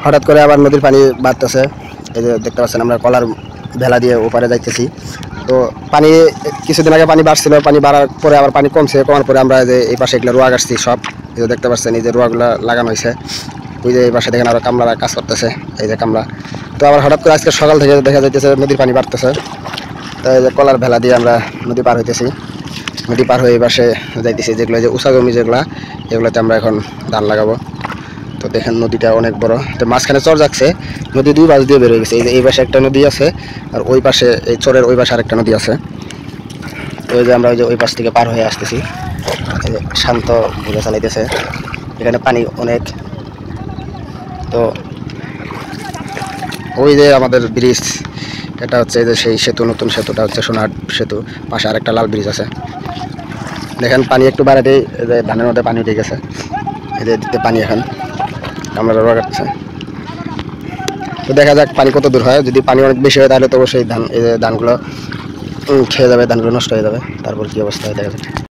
হঠাৎ করে আবার নদীর পানি বাড়তেছে। এই যে দেখতে পাচ্ছেন আমরা কলার ভেলা দিয়ে ওপারে যাইতেছি। তো পানি কিছুদিন আগে পানি বাড়ছিল, পানি বাড়ার পরে আবার পানি কমার পরে আমরা যে এই পাশে এগুলো রোয়া গাছছি সব, এই যে দেখতে পাচ্ছেন এই যে রোয়াগুলো লাগানো হয়েছে। ওই যে এই পাশে দেখেন আরো কামলারা কাজ করতেছে, এই যে কামলা। তো আবার হঠাৎ করে আজকে সকাল থেকে দেখা যাইতেছে নদীর পানি বাড়তেছে। তো এই যে কলার ভেলা দিয়ে আমরা নদী পার হইতেছি, নদী পার হয়ে এই পাশে যাইতেছি। যেগুলো যে উঁচা জমি যেগুলো, এগুলোতে আমরা এখন ধান লাগাবো। তো দেখেন নদীটা অনেক বড়, তো মাঝখানে চর যাচ্ছে, নদী দুই পাশ দিয়ে বের হয়ে গেছে। এই পাশে একটা নদী আছে, আর ওই পাশে এই চরের ওই পাশে আরেকটা নদী আছে। তো এই যে আমরা ওই যে ওই পাশ থেকে পার হয়ে আসতেছি, এই যে শান্ত বোঝা চালাইতেছে, এখানে পানি অনেক। তো ওই যে আমাদের ব্রিজ, এটা হচ্ছে এই যে সেই সেতু, নতুন সেতুটা হচ্ছে সোনার সেতু, পাশে আরেকটা লাল ব্রিজ আছে। দেখেন পানি একটু বাড়াতেই এই যে ধানের মধ্যে পানি উঠে গেছে, এই যে দিতে পানি এখন আমরা রোয়া কাটছে। তো দেখা যাক পানি কত দূর হয়, যদি পানি অনেক বেশি হয় তাহলে তো অবশ্যই ধান, এই যে ধানগুলো খেয়ে যাবে, ধানগুলো নষ্ট হয়ে যাবে, তারপর কি অবস্থা হয় দেখা যাক।